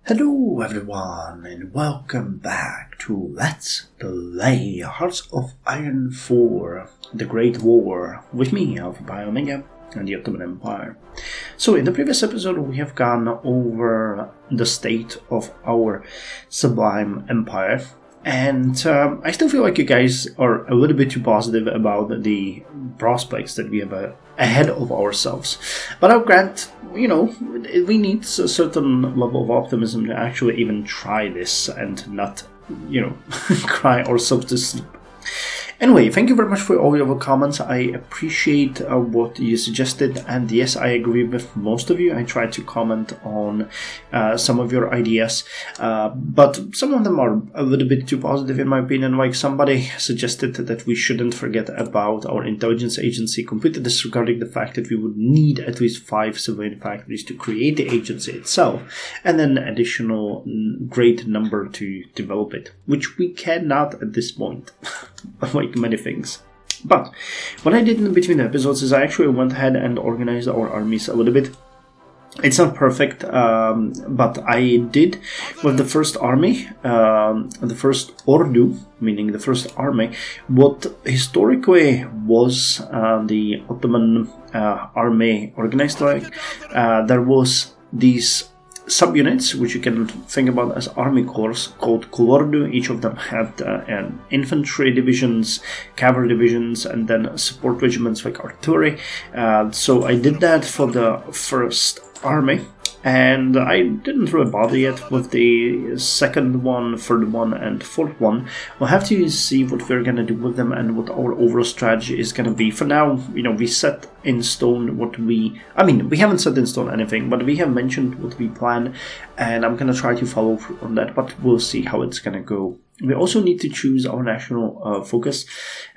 Hello everyone and welcome back to Let's Play Hearts of Iron 4, the Great War, with me, Albania, and the Ottoman Empire. So in the previous episode we have gone over the state of our sublime empire, and I still feel like you guys are a little bit too positive about the prospects that we have ahead of ourselves. But I'll grant, we need a certain level of optimism to actually even try this and not, cry ourselves to sleep. Anyway, thank you very much for all your comments. I appreciate what you suggested, and yes, I agree with most of you. I tried to comment on some of your ideas, but some of them are a little bit too positive in my opinion. Like somebody suggested that we shouldn't forget about our intelligence agency, completely disregarding the fact that we would need at least 5 civilian factories to create the agency itself, and then an additional great number to develop it, which we cannot at this point. Like many things. But what I did in between the episodes is I actually went ahead and organized our armies a little bit. It's not perfect, but I did with the first army, the first Ordu, meaning the first army, what historically was the Ottoman army organized like. There was these subunits, which you can think about as army corps, called Kolordu. Each of them had infantry divisions, cavalry divisions, and then support regiments like artillery. So I did that for the first army, and I didn't really bother yet with the second one, third one, and fourth one. We'll have to see what we're gonna do with them and what our overall strategy is gonna be. For now, we set in stone what we haven't set in stone anything, but we have mentioned what we plan, and I'm gonna try to follow through on that, but we'll see how it's gonna go. We also need to choose our national focus.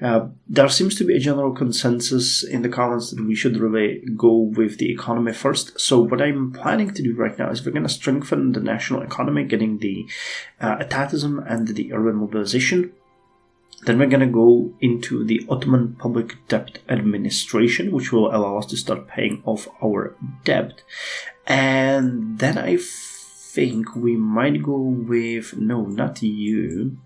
There seems to be a general consensus in the comments that we should really go with the economy first. So what I'm planning to do right now is we're going to strengthen the national economy, getting the atatism and the urban mobilization. Then we're going to go into the Ottoman public debt administration, which will allow us to start paying off our debt. And then I think we might go with, no, not you.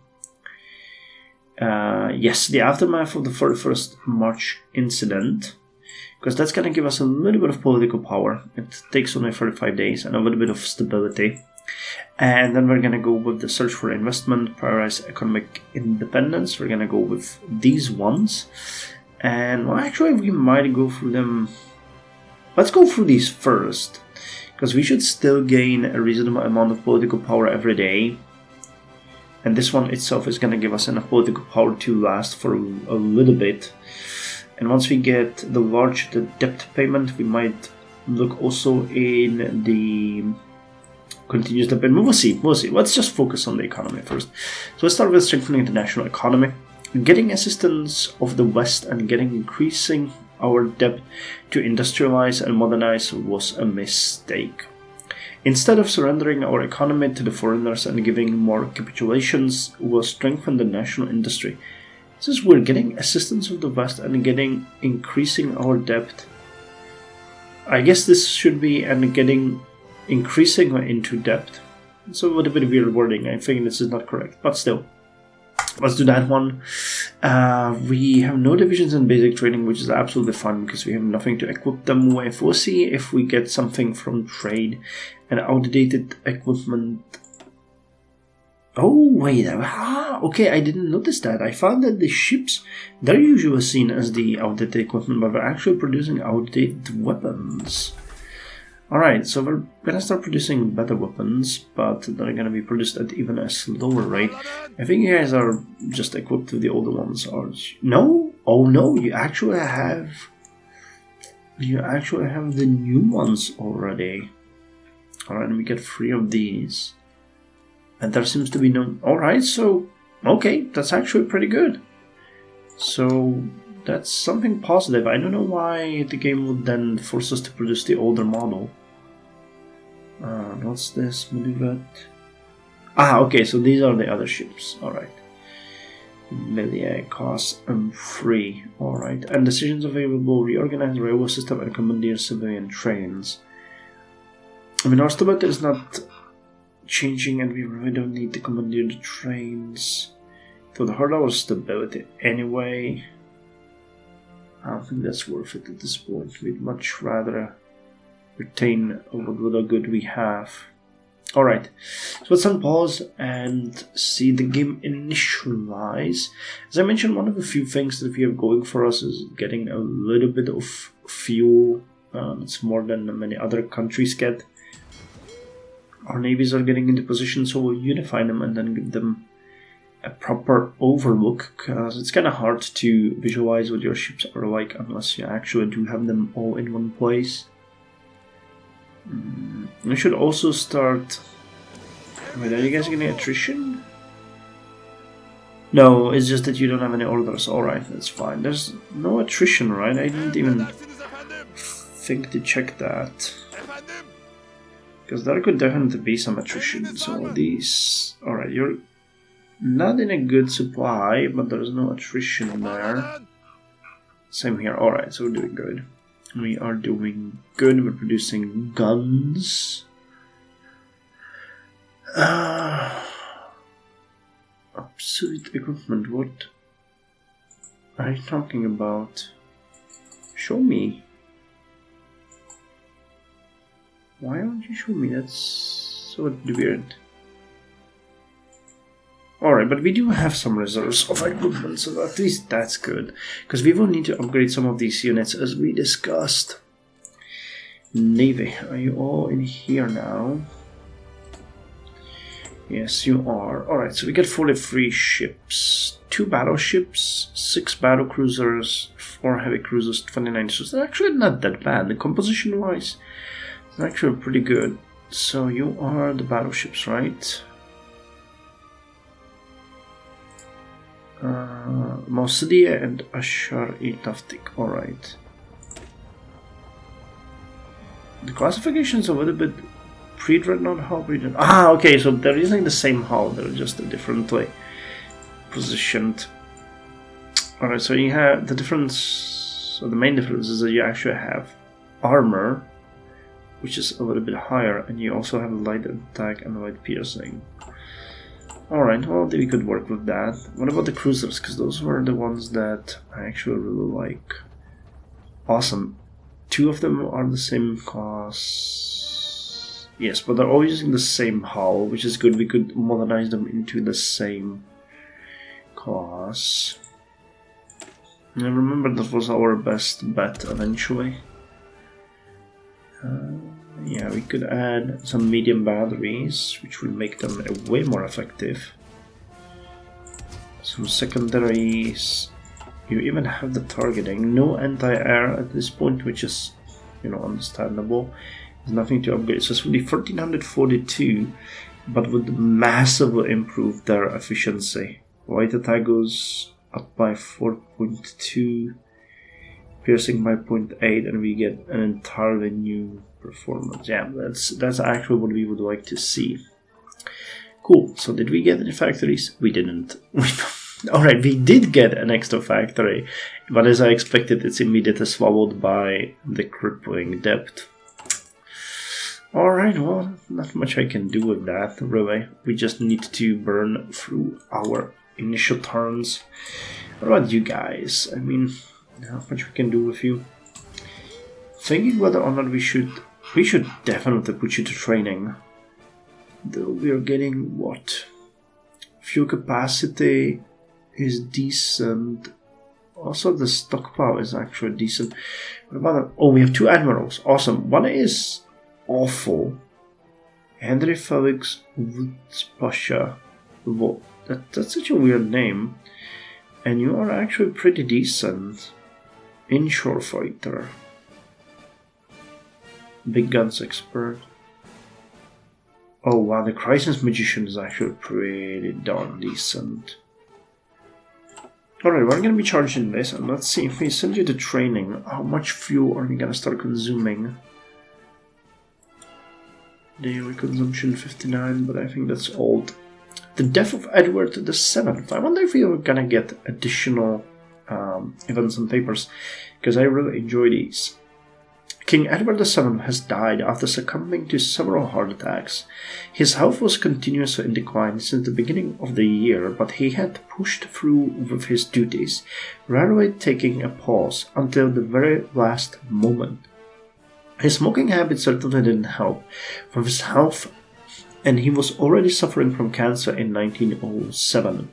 Yes, the aftermath of the 31st March incident, because that's going to give us a little bit of political power. It takes only 35 days and a little bit of stability. And then we're going to go with the search for investment, prioritize economic independence. We're going to go with these ones. And well, actually, we might go through them. Let's go through these first, because we should still gain a reasonable amount of political power every day. And this one itself is going to give us enough political power to last for a little bit. And once we get the debt payment, we might look also in the continuous debt payment. We'll see. Let's just focus on the economy first. So let's start with strengthening the national economy. Getting assistance of the West and increasing our debt to industrialize and modernize was a mistake. Instead of surrendering our economy to the foreigners and giving more capitulations, we'll strengthen the national industry. Since we're getting assistance of the West and increasing our debt, I guess this should be increasing into debt. It's a little bit of weird wording. I think this is not correct, but still. Let's do that one. We have no divisions in basic training, which is absolutely fine because we have nothing to equip them with. We'll see if we get something from trade and outdated equipment. Oh, wait. Okay, I didn't notice that. I found that the ships, they're usually seen as the outdated equipment, but we're actually producing outdated weapons. Alright, so we're gonna start producing better weapons, but they're gonna be produced at even a slower rate. I think you guys are just equipped with the older ones, no? Oh no, you actually have the new ones already. Alright, we get 3 of these. And there seems to be no... Alright, so... Okay, that's actually pretty good. So... that's something positive. I don't know why the game would then force us to produce the older model. What's this? Okay, so these are the other ships. Alright. Melee costs free. Alright. And decisions available: reorganize railway system and commandeer civilian trains. I mean, our stability is not changing, and we really don't need to commandeer the trains. So the hard was stability anyway. I don't think that's worth it at this point. We'd much rather retain what little good we have. Alright, so let's unpause and see the game initialize. As I mentioned, one of the few things that we have going for us is getting a little bit of fuel. It's more than many other countries get. Our navies are getting into position, so we'll unify them and then give them a proper overlook, because it's kind of hard to visualize what your ships are like unless you actually do have them all in one place. I should also start... Wait, are you guys getting attrition? No, it's just that you don't have any orders. Alright, that's fine. There's no attrition, right? I didn't even think to check that. Because there could definitely be some attrition. So these... Alright, you're not in a good supply, but there's no attrition there. Same here. Alright, so we're doing good. We are doing good. We're producing guns. Obsolete equipment. What are you talking about? Show me. Why don't you show me? That's so weird. Alright, but we do have some reserves of equipment, so at least that's good. Because we will need to upgrade some of these units as we discussed. Navy, are you all in here now? Yes, you are. Alright, so we get 43 ships, 2 battleships, 6 battle cruisers, 4 heavy cruisers, 29. So it's actually not that bad. The composition wise, it's actually pretty good. So you are the battleships, right? Mausidia and Ashar-e Taftik. Alright. The classification is a little bit pre-dreadnought hull. Okay, so they're using the same hull, they're just differently positioned. Alright, so you have the difference. So the main difference is that you actually have armor, which is a little bit higher, and you also have light attack and light piercing. Alright, well, we could work with that. What about the cruisers? Because those were the ones that I actually really like. Awesome. 2 of them are the same class. Yes, but they're all using the same hull, which is good. We could modernize them into the same class. And I remember that was our best bet eventually. Yeah, we could add some medium batteries, which will make them way more effective. Some secondaries. You even have the targeting. No anti-air at this point, which is, understandable. There's nothing to upgrade. So it's really 1342, but would massively improve their efficiency. Light attack goes up by 4.2, piercing by 0.8, and we get an entirely new performance. Yeah, that's actually what we would like to see. Cool. So did we get any factories? We didn't. Alright, we did get an extra factory, but as I expected, it's immediately swallowed by the crippling debt. Alright, well, not much I can do with that, really. We just need to burn through our initial turns. What about you guys? I mean, how much we can do with you? Thinking whether or not we should definitely put you to training. Though we are getting what? Fuel capacity is decent. Also the stockpile is actually decent. What about oh, we have 2 admirals. Awesome. One is awful. Henry Felix Woods Pasha. That's such a weird name. And you are actually pretty decent. Inshore fighter. Big guns expert. Oh wow, the crisis magician is actually pretty darn decent. Alright, we're gonna be charging this, and let's see if we send you to training. How much fuel are we gonna start consuming? Daily consumption 59, but I think that's old. The death of Edward VII. I wonder if we are gonna get additional events and papers, because I really enjoy these. King Edward VII has died after succumbing to several heart attacks. His health was continuously in decline since the beginning of the year, but he had pushed through with his duties, rarely taking a pause until the very last moment. His smoking habit certainly didn't help with his health, and he was already suffering from cancer in 1907,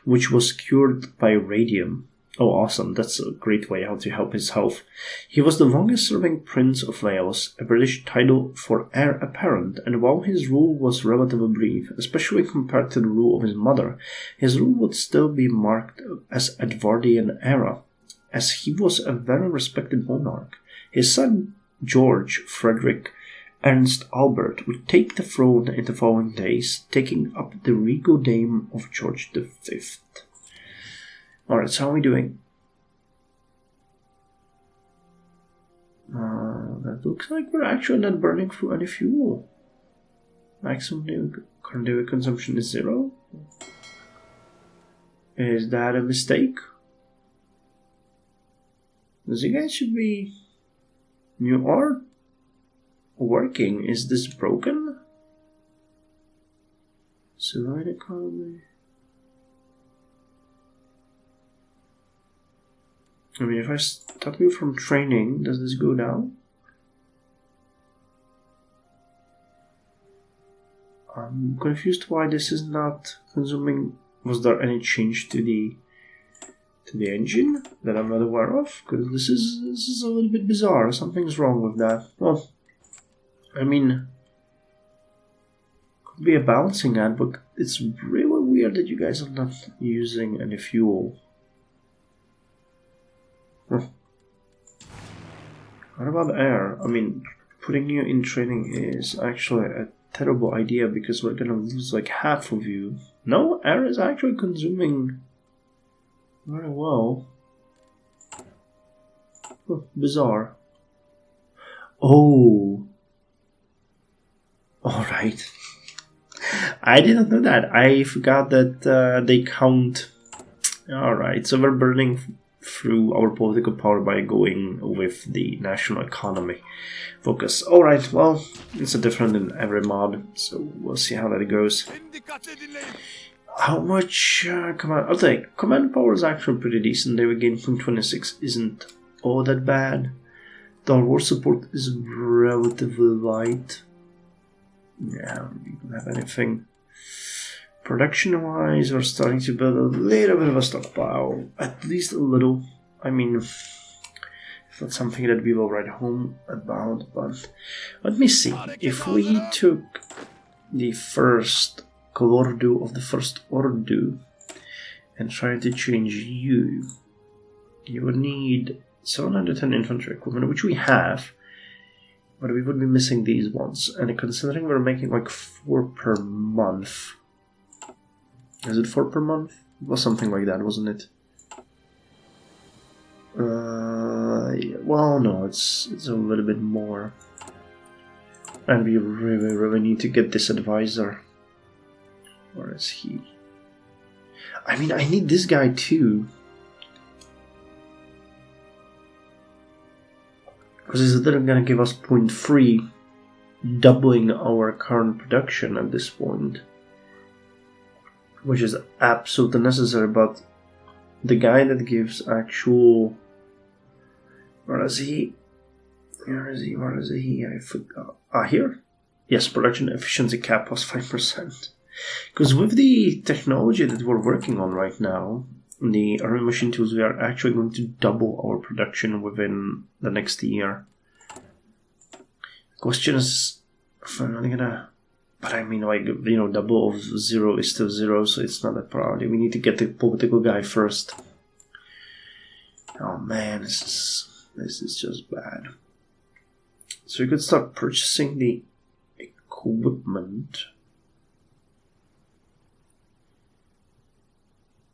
which was cured by radium. Oh, awesome. That's a great way how to help his health. He was the longest-serving Prince of Wales, a British title for heir apparent, and while his rule was relatively brief, especially compared to the rule of his mother, his rule would still be marked as Edwardian era, as he was a very respected monarch. His son, George Frederick Ernst Albert, would take the throne in the following days, taking up the regal name of George V. Alright, so how are we doing? That looks like we're actually not burning through any fuel. Maximum current daily consumption is 0. Is that a mistake? This guy should be... You are working. Is this broken? Civilian economy... I mean, if I stop you from training, does this go down? I'm confused why this is not consuming. Was there any change to the engine that I'm not aware of? Because this is a little bit bizarre. Something's wrong with that. Well, I mean, could be a balancing act, but it's really weird that you guys are not using any fuel. What about air? I mean, putting you in training is actually a terrible idea because we're gonna lose like half of you. No, air is actually consuming very well. Bizarre. Oh. Alright. I didn't know that. I forgot that they count. Alright, so we're burning through our political power by going with the national economy focus. Alright, well, it's a different in every mod, so we'll see how that goes. How much command... I'll take command power is actually pretty decent. Daily gain from 26 isn't all that bad. The war support is relatively light. Yeah, we don't have anything. Production-wise, we're starting to build a little bit of a stockpile. At least a little. I mean, it's not something that we will write home about, but let me see. If we took the first Kolordu of the first Ordu and tried to change you, you would need 710 infantry equipment, which we have, but we would be missing these ones. And considering we're making like 4 per month, is it 4 per month? It was something like that, wasn't it? Yeah, well, no, it's a little bit more. And we really need to get this advisor. Where is he? I mean, I need this guy too. Because he's literally gonna give us 0.3, doubling our current production at this point. Which is absolutely necessary, but the guy that gives actual... Where is he? Where is he? I forgot. Here? Yes, production efficiency cap plus 5%. Because with the technology that we're working on right now, the army machine tools, we are actually going to double our production within the next year. Question is, if I'm not gonna... But I mean, like, you know, double of 0 is still 0, so it's not that priority. We need to get the political guy first. Oh man, this is just bad. So we could start purchasing the equipment.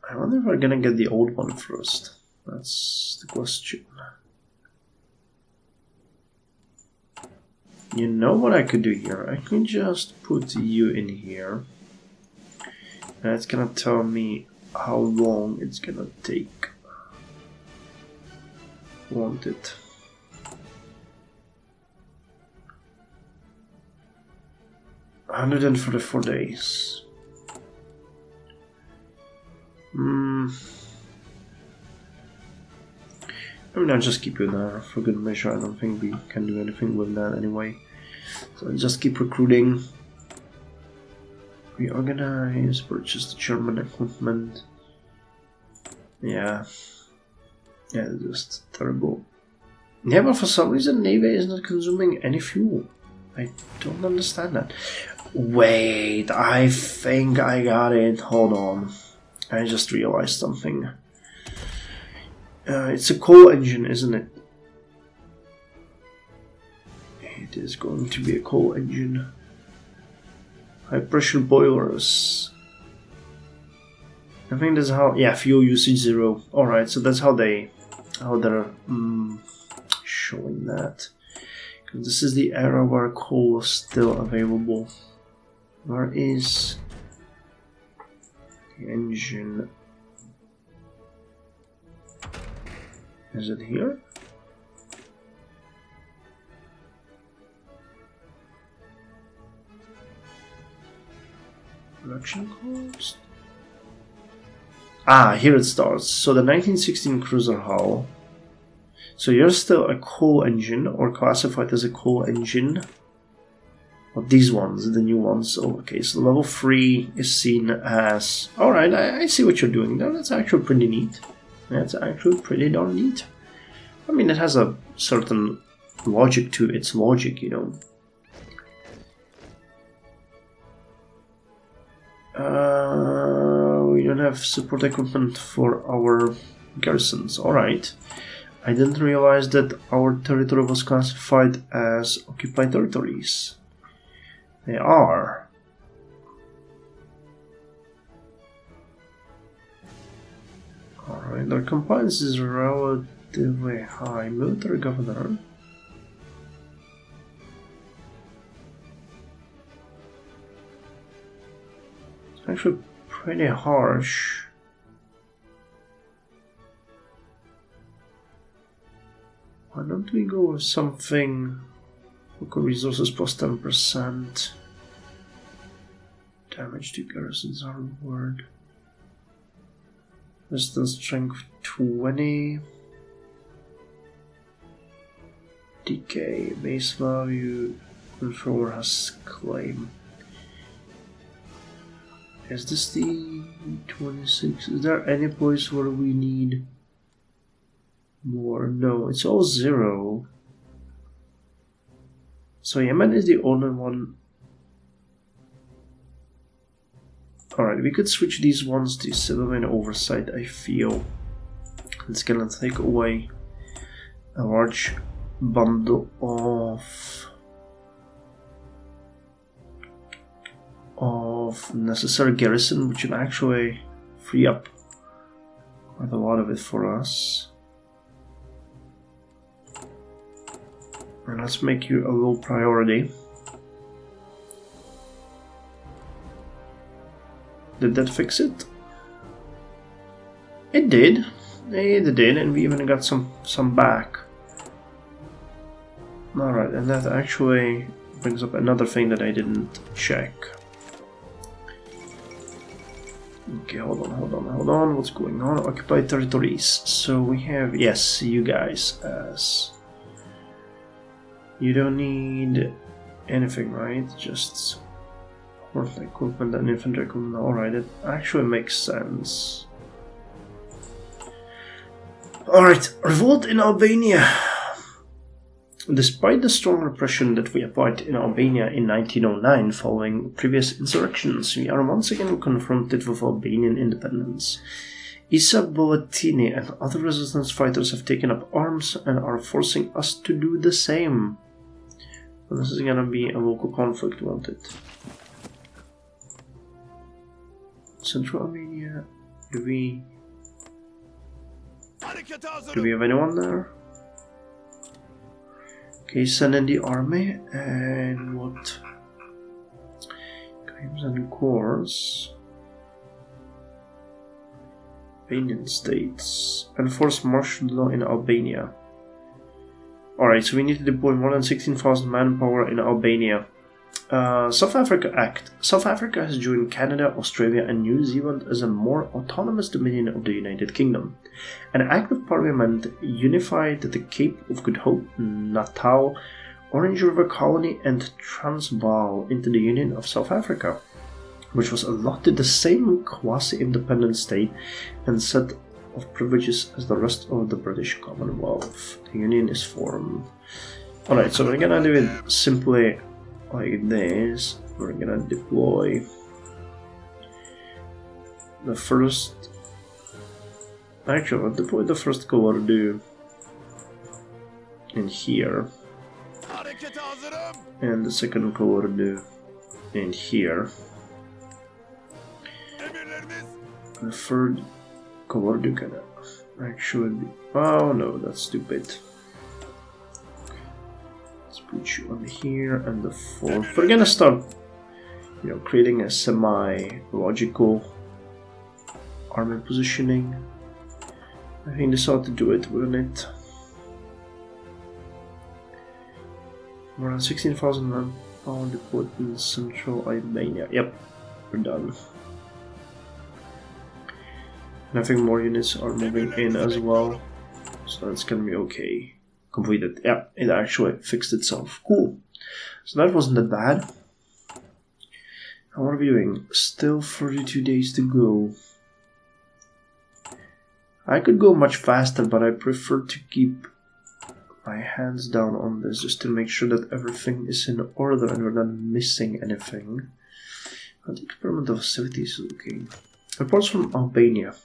I wonder if we're gonna get the old one first. That's the question. You know what I could do here? I could just put you in here. And it's gonna tell me how long it's gonna take. Want it. 144 days. I mean, I'll just keep you there for good measure. I don't think we can do anything with that anyway. So I'll just keep recruiting. Reorganize, purchase the German equipment. Yeah. Yeah, it's just terrible. Yeah, but for some reason Navy is not consuming any fuel. I don't understand that. Wait, I think I got it. Hold on. I just realized something. It's a coal engine, isn't it? It is going to be a coal engine. High pressure boilers. I think that's how. Yeah, fuel usage 0. All right, so that's how they're showing that. Because this is the era where coal was still available. Where is the engine? Is it here? Production cost? Ah, here it starts. So the 1916 cruiser hull. So you're still a coal engine, or classified as a coal engine. Well, these ones, the new ones. Oh, okay, so level 3 is seen as... Alright, I see what you're doing there. That's actually pretty neat. That's actually pretty darn neat. I mean, it has a certain logic to its logic, you know. We don't have support equipment for our garrisons. Alright. I didn't realize that our territory was classified as occupied territories. They are. Alright, their compliance is relatively high. Military governor. It's actually pretty harsh. Why don't we go with something? Local resources plus 10%. Damage to garrisons are reward. Resistance strength 20. Decay. Base value. Controller has claim. Is this the 26? Is there any place where we need more? No, it's all 0. So Yemen is the only one. Alright, we could switch these ones to civilian oversight, I feel. It's gonna take away a large bundle of necessary garrison, which will actually free up quite a lot of it for us. And let's make you a low priority. Did that fix it? It did. It did, and we even got some back. Alright, and that actually brings up another thing that I didn't check. Okay, hold on. What's going on? Occupied territories. So we have, yes, you guys as... You don't need anything, right? Just horse equipment and infantry equipment. Alright, it actually makes sense. Alright, revolt in Albania. Despite the strong repression that we applied in Albania in 1909 following previous insurrections, we are once again confronted with Albanian independence. Isa Bolatini and other resistance fighters have taken up arms and are forcing us to do the same. And this is gonna be a local conflict, won't it? Central Albania, do we have anyone there? Okay, send in the army, and what? Claims and cores. Albanian states. Enforce martial law in Albania. Alright, so we need to deploy more than 16,000 manpower in Albania. South Africa Act. South Africa has joined Canada, Australia and New Zealand as a more autonomous dominion of the United Kingdom. An Act of Parliament unified the Cape of Good Hope, Natal, Orange River Colony and Transvaal into the Union of South Africa, which was allotted the same quasi-independent state and set of privileges as the rest of the British Commonwealth. The Union is formed. Alright, so we're gonna do it simply like this. We're gonna deploy the first. Actually, I'll deploy the first Colorado in here, and the second Colorado in here. The third Colorado gonna actually be. Oh no, that's stupid. Put you on here, and the fourth. We're gonna start, creating a semi-logical army positioning. I think this ought to do it, wouldn't it? More than 16,000 manpower deployed in central Albania. Yep, we're done. And I think more units are moving in as well, so that's gonna be okay. Completed. Yeah, it actually fixed itself. Cool. So that wasn't that bad. Now what are we doing? Still 32 days to go. I could go much faster, but I prefer to keep my hands down on this just to make sure that everything is in order and we're not missing anything. How the experimental facilities is looking. Reports from Albania.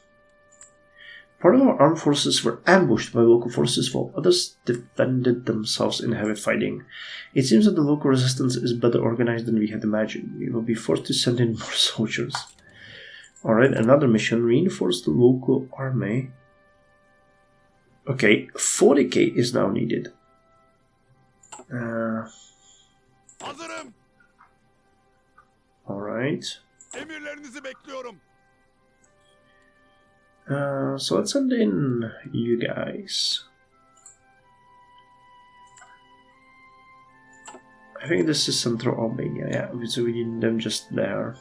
Part of our armed forces were ambushed by local forces while others defended themselves in heavy fighting. It seems that the local resistance is better organized than we had imagined. We will be forced to send in more soldiers. Alright, another mission. Reinforce the local army. Okay, 40k is now needed. Alright. So let's send in you guys. I think this is Central Albania, yeah, so we need them just there.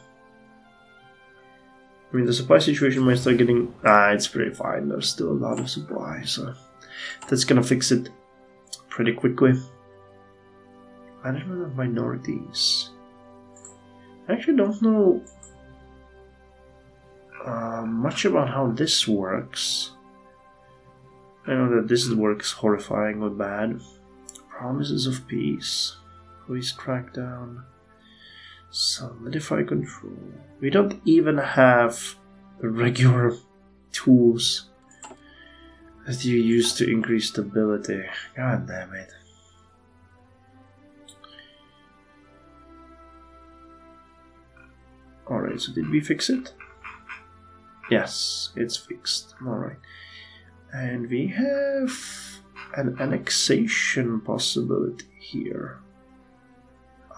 I mean, the supply situation might start getting... it's pretty fine, there's still a lot of supply, so that's gonna fix it pretty quickly. Management of minorities. I actually don't know much about how this works. I know that this works horrifyingly bad. Promises of peace. Police crackdown. Solidify control. We don't even have regular tools that you use to increase stability. God damn it. Alright, so did we fix it? Yes, it's fixed. Alright. And we have an annexation possibility here.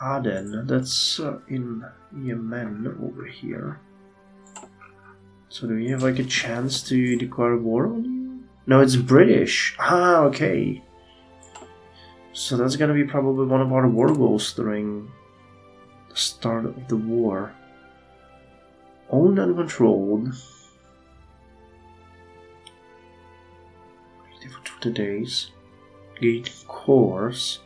Aden, that's in Yemen over here. So do we have like a chance to declare war on you? No, it's British. Ah, okay. So that's gonna be probably one of our war goals during the start of the war. Owned and controlled. For 20 days. Gain cores.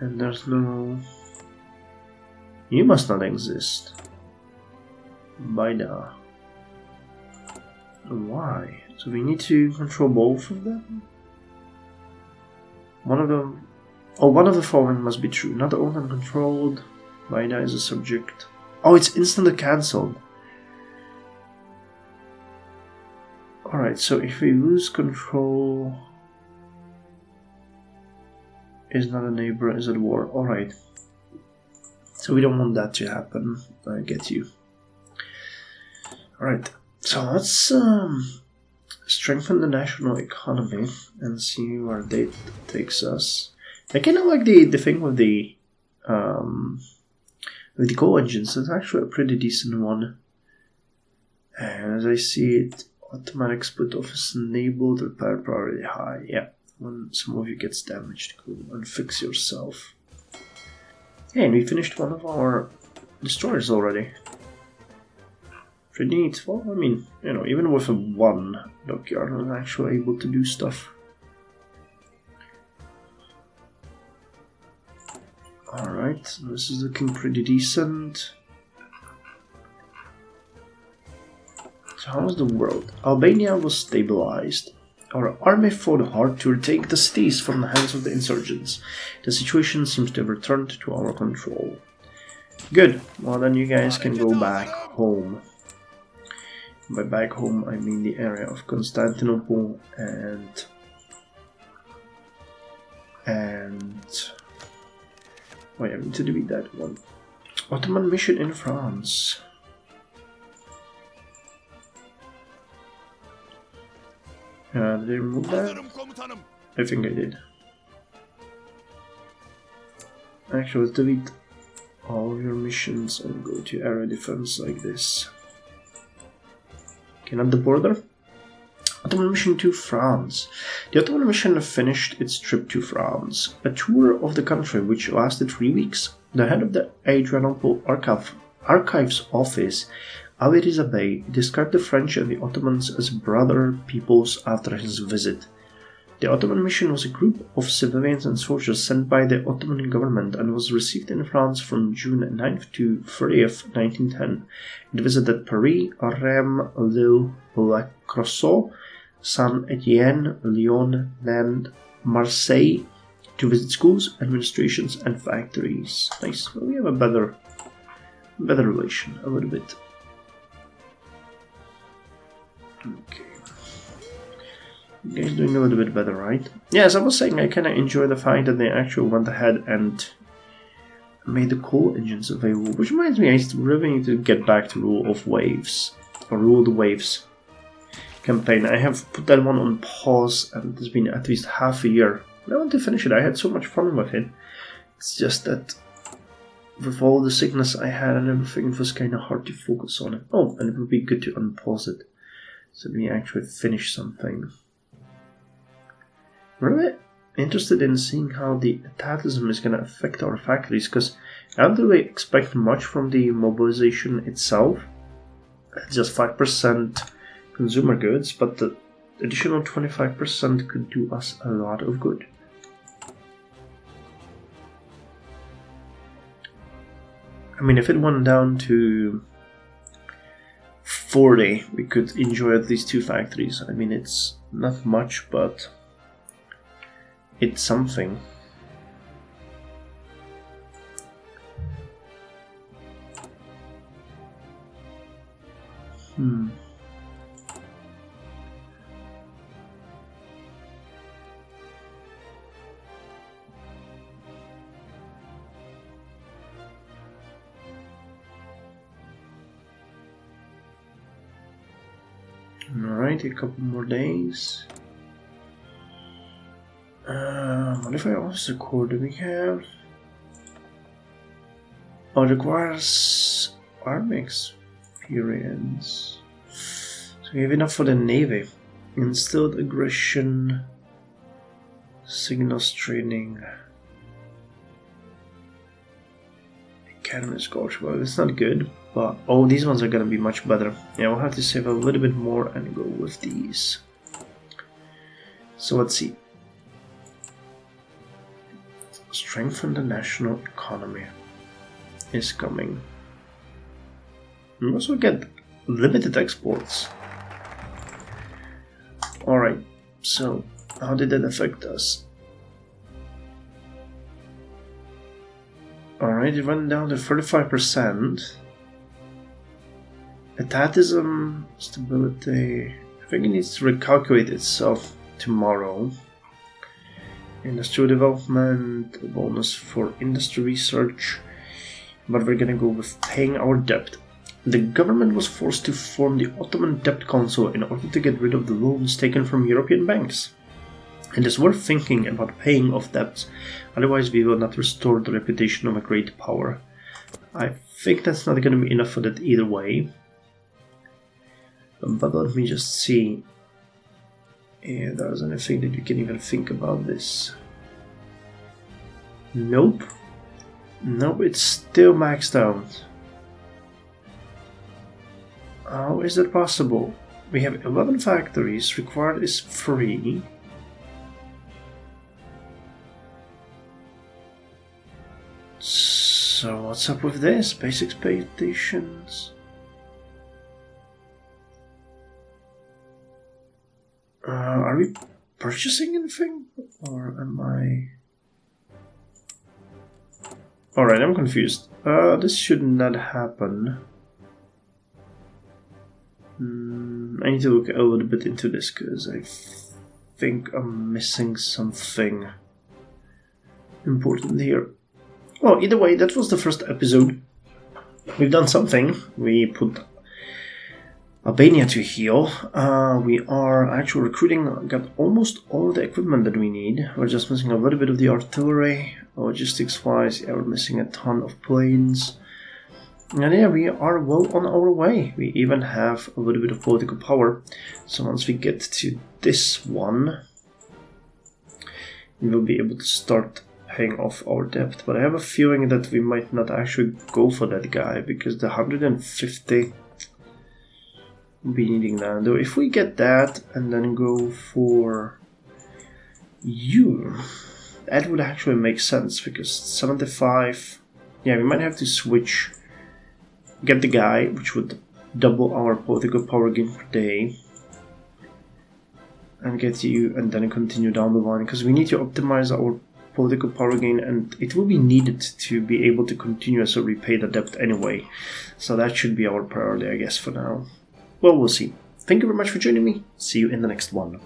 And there's no... You must not exist. By now. Why? So we need to control both of them? One of them... Oh, one of the following must be true. Not owned and controlled. Baida is a subject. Oh, it's instantly cancelled. Alright, so if we lose control... Is not a neighbor, is at war. Alright. So we don't want that to happen. I get you. Alright, so let's strengthen the national economy and see where that takes us. I kind of like the thing with the coal engines. It's actually a pretty decent one. And as I see it, automatic split off is enabled, repair priority high. Yeah, when some of you gets damaged, go and fix yourself. Yeah, and we finished one of our destroyers already. Pretty neat. Well, I mean, you know, even with a one dockyard, I'm actually able to do stuff. Alright, this is looking pretty decent. So how was the world? Albania was stabilized. Our army fought hard to retake the cities from the hands of the insurgents. The situation seems to have returned to our control. Good. Well, then you guys can go back home. By back home, I mean the area of Constantinople and oh yeah, I need to delete that one. Ottoman mission in France. Did I remove that? I think I did. Actually, let's delete all of your missions and go to area defense like this. Okay, not the border. Ottoman mission to France. The Ottoman mission finished its trip to France, a tour of the country which lasted 3 weeks. The head of the Adrianople Archives Office, Ali Riza Bey, described the French and the Ottomans as brother peoples after his visit. The Ottoman mission was a group of civilians and soldiers sent by the Ottoman government and was received in France from June 9th to 30th, 1910. It visited Paris, Rheims, Lille, La Creusot, Saint-Étienne, Lyon, and Marseille to visit schools, administrations, and factories. Nice. Well, we have a better relation, a little bit. Okay. You guys doing a little bit better, right? Yeah, as I was saying, I kind of enjoy the fact that they actually went ahead and made the coal engines available. Which reminds me, I really need to get back to Rule of Waves, or Rule the Waves campaign. I have put that one on pause, and it's been at least half a year. I want to finish it. I had so much fun with it. It's just that with all the sickness I had and everything, it was kind of hard to focus on it. Oh, and it would be good to unpause it so we actually finish something. I'm really interested in seeing how the etatism is going to affect our factories, because I don't really expect much from the mobilization itself. It's just 5% consumer goods, but the additional 25% could do us a lot of good. I mean, if it went down to 40, we could enjoy at least 2 factories. I mean, it's not much, but it's something. Alright, a couple more days. What if I also core do we have? Oh, it requires army experience. So we have enough for the Navy. Instilled aggression, signals training, academy scores. Well, it's not good, but oh, these ones are gonna be much better. Yeah, we'll have to save a little bit more and go with these. So let's see. Strengthen the national economy is coming. We also get limited exports. Alright, so how did that affect us? Alright, it went down to 35%. Etatism, stability, I think it needs to recalculate itself tomorrow. Industrial development, a bonus for industry research, but we're gonna go with paying our debt. The government was forced to form the Ottoman Debt Council in order to get rid of the loans taken from European banks. It is worth thinking about paying off debts, otherwise we will not restore the reputation of a great power. I think that's not gonna be enough for that either way. But let me just see. Yeah, there's anything that you can even think about this. Nope. Nope, it's still maxed out. How is that possible? We have 11 factories, required is 3. So what's up with this? Base expectations. Are we purchasing anything? Or am I... Alright, I'm confused. This should not happen. I need to look a little bit into this because I think I'm missing something important here. Well, either way, that was the first episode. We've done something. We put Albania to heal. We are actually recruiting, got almost all the equipment that we need. We're just missing a little bit of the artillery. Logistics-wise, yeah, we're missing a ton of planes. And yeah, we are well on our way. We even have a little bit of political power. So once we get to this one, we will be able to start paying off our debt. But I have a feeling that we might not actually go for that guy, because the 150 will be needing that. Though if we get that and then go for you, that would actually make sense, because 75, yeah, we might have to switch. Get the guy, which would double our political power gain per day, and get you, and then continue down the line, because we need to optimize our political power gain, and it will be needed to be able to continuously repay the debt anyway. So that should be our priority, I guess, for now. Well, we'll see. Thank you very much for joining me. See you in the next one.